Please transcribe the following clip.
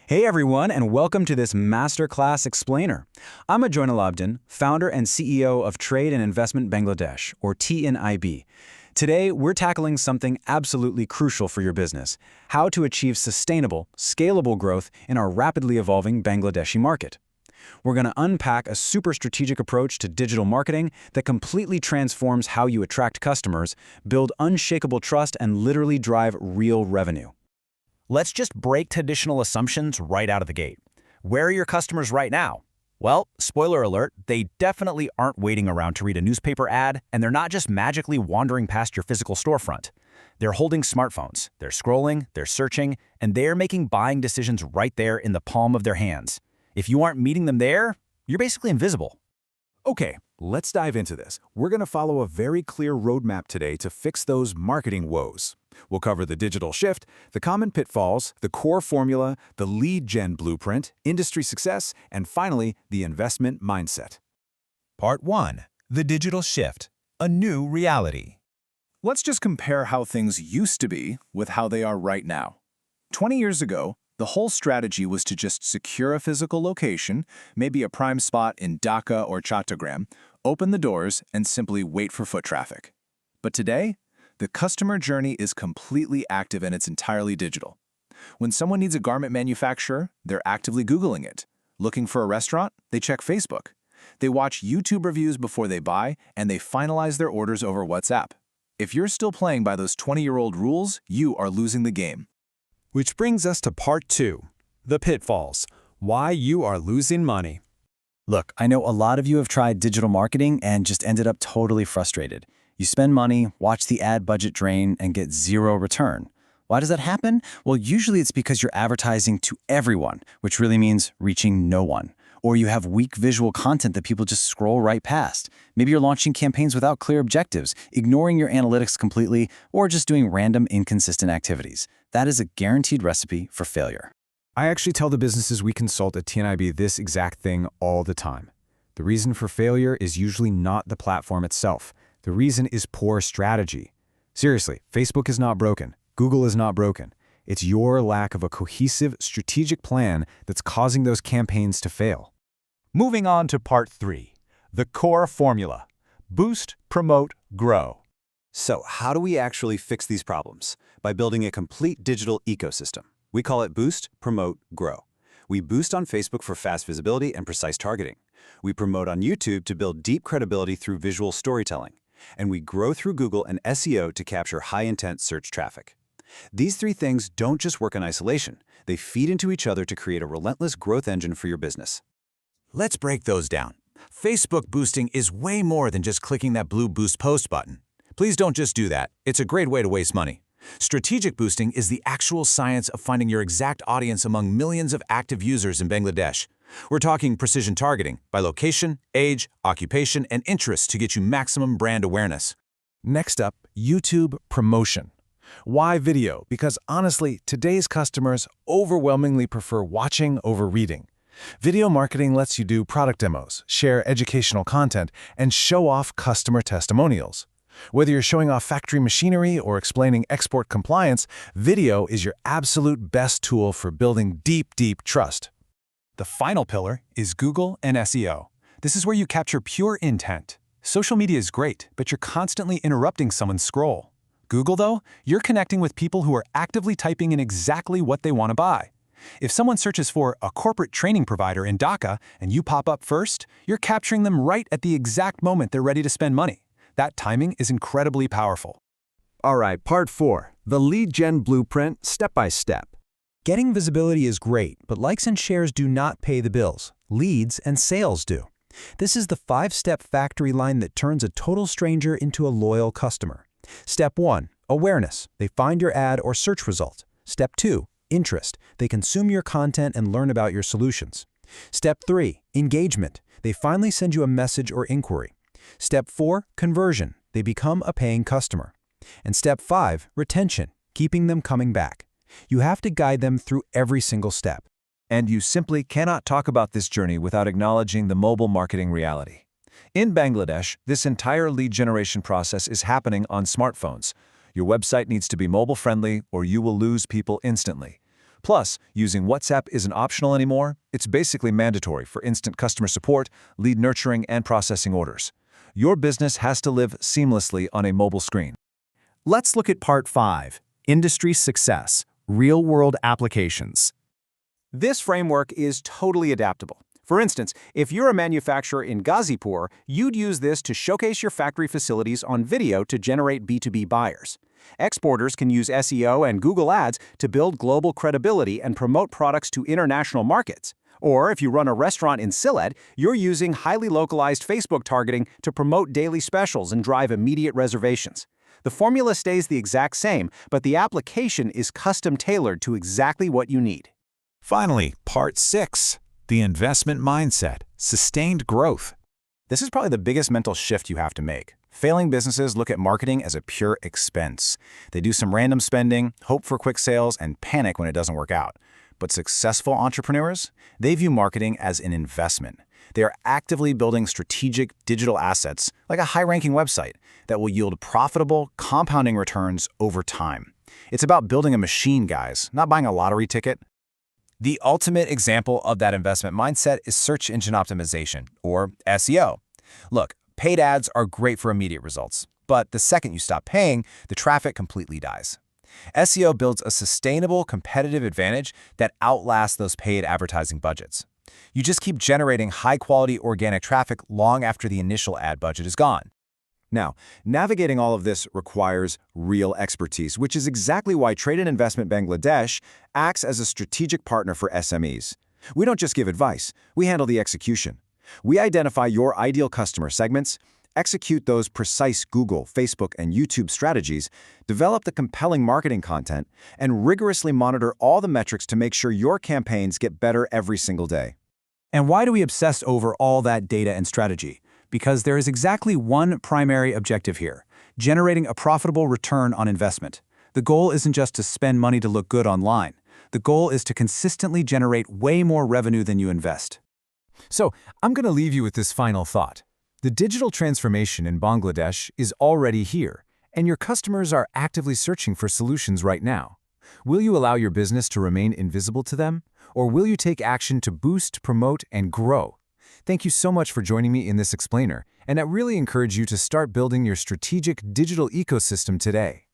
Hey everyone, and welcome to this Masterclass Explainer. I'm Ajoy Nalabdin, founder and CEO of Trade and Investment Bangladesh, or TNIB. Today, we're tackling something absolutely crucial for your business: how to achieve sustainable, scalable growth in our rapidly evolving Bangladeshi market. We're going to unpack a super strategic approach to digital marketing that completely transforms how you attract customers, build unshakable trust, and literally drive real revenue. Let's just break traditional assumptions right out of the gate. Where are your customers right now? Well, spoiler alert, they definitely aren't waiting around to read a newspaper ad, and they're not just magically wandering past your physical storefront. They're holding smartphones, they're scrolling, they're searching, and they're making buying decisions right there in the palm of their hands. If you aren't meeting them there, you're basically invisible. Okay, let's dive into this. We're going to follow a very clear roadmap today to fix those marketing woes. We'll cover the digital shift, the common pitfalls, the core formula, the lead gen blueprint, industry success, and finally, the investment mindset. Part 1. The Digital Shift, a New Reality. Let's just compare how things used to be with how they are right now. 20 years ago, the whole strategy was to just secure a physical location, maybe a prime spot in Dhaka or Chattogram, open the doors, and simply wait for foot traffic. But today, the customer journey is completely active and it's entirely digital. When someone needs a garment manufacturer, they're actively Googling it. Looking for a restaurant, they check Facebook. They watch YouTube reviews before they buy, and they finalize their orders over WhatsApp. If you're still playing by those 20-year-old rules, you are losing the game. Which brings us to Part 2, the pitfalls, why you are losing money. Look, I know a lot of you have tried digital marketing and just ended up totally frustrated. You spend money, watch the ad budget drain, and get zero return. Why does that happen? Well, usually it's because you're advertising to everyone, which really means reaching no one. Or you have weak visual content that people just scroll right past. Maybe you're launching campaigns without clear objectives, ignoring your analytics completely, or just doing random, inconsistent activities. That is a guaranteed recipe for failure. I actually tell the businesses we consult at TNIB this exact thing all the time. The reason for failure is usually not the platform itself. The reason is poor strategy. Seriously, Facebook is not broken. Google is not broken. It's your lack of a cohesive, strategic plan that's causing those campaigns to fail. Moving on to Part 3, the core formula: boost, promote, grow. So how do we actually fix these problems? By building a complete digital ecosystem. We call it Boost, Promote, Grow. We boost on Facebook for fast visibility and precise targeting. We promote on YouTube to build deep credibility through visual storytelling. And we grow through Google and SEO to capture high-intent search traffic. These three things don't just work in isolation. They feed into each other to create a relentless growth engine for your business. Let's break those down. Facebook boosting is way more than just clicking that blue Boost Post button. Please don't just do that. It's a great way to waste money. Strategic boosting is the actual science of finding your exact audience among millions of active users in Bangladesh. We're talking precision targeting by location, age, occupation, and interest to get you maximum brand awareness. Next up, YouTube promotion. Why video? Because honestly, today's customers overwhelmingly prefer watching over reading. Video marketing lets you do product demos, share educational content, and show off customer testimonials. Whether you're showing off factory machinery or explaining export compliance, video is your absolute best tool for building deep trust. The final pillar is Google and SEO. This is where you capture pure intent. Social media is great, but you're constantly interrupting someone's scroll. Google, though, you're connecting with people who are actively typing in exactly what they want to buy. If someone searches for a corporate training provider in Dhaka and you pop up first, you're capturing them right at the exact moment they're ready to spend money. That timing is incredibly powerful. All right, Part 4, the lead gen blueprint step by step. Getting visibility is great, but likes and shares do not pay the bills. Leads and sales do. This is the 5-step factory line that turns a total stranger into a loyal customer. Step 1, awareness. They find your ad or search result. Step 2, interest. They consume your content and learn about your solutions. Step 3, engagement. They finally send you a message or inquiry. Step 4, conversion. They become a paying customer. And Step 5, retention, keeping them coming back. You have to guide them through every single step. And you simply cannot talk about this journey without acknowledging the mobile marketing reality. In Bangladesh, this entire lead generation process is happening on smartphones. Your website needs to be mobile-friendly or you will lose people instantly. Plus, using WhatsApp isn't optional anymore. It's basically mandatory for instant customer support, lead nurturing, and processing orders. Your business has to live seamlessly on a mobile screen. Let's look at Part 5, Industry Success, Real-World Applications. This framework is totally adaptable. For instance, if you're a manufacturer in Ghazipur, you'd use this to showcase your factory facilities on video to generate B2B buyers. Exporters can use SEO and Google Ads to build global credibility and promote products to international markets. Or if you run a restaurant in Sylhet, you're using highly localized Facebook targeting to promote daily specials and drive immediate reservations. The formula stays the exact same, but the application is custom-tailored to exactly what you need. Finally, Part 6, the investment mindset, sustained growth. This is probably the biggest mental shift you have to make. Failing businesses look at marketing as a pure expense. They do some random spending, hope for quick sales, and panic when it doesn't work out. But successful entrepreneurs, they view marketing as an investment. They are actively building strategic digital assets, like a high-ranking website, that will yield profitable, compounding returns over time. It's about building a machine, guys, not buying a lottery ticket. The ultimate example of that investment mindset is search engine optimization, or SEO. Look, paid ads are great for immediate results, but the second you stop paying, the traffic completely dies. SEO builds a sustainable competitive advantage that outlasts those paid advertising budgets. You just keep generating high-quality organic traffic long after the initial ad budget is gone. Now, navigating all of this requires real expertise, which is exactly why Trade and Investment Bangladesh acts as a strategic partner for SMEs. We don't just give advice, we handle the execution. We identify your ideal customer segments, execute those precise Google, Facebook, and YouTube strategies, develop the compelling marketing content, and rigorously monitor all the metrics to make sure your campaigns get better every single day. And why do we obsess over all that data and strategy? Because there is exactly one primary objective here: generating a profitable return on investment. The goal isn't just to spend money to look good online. The goal is to consistently generate way more revenue than you invest. So, I'm going to leave you with this final thought. The digital transformation in Bangladesh is already here, and your customers are actively searching for solutions right now. Will you allow your business to remain invisible to them, or will you take action to boost, promote, and grow? Thank you so much for joining me in this explainer, and I really encourage you to start building your strategic digital ecosystem today.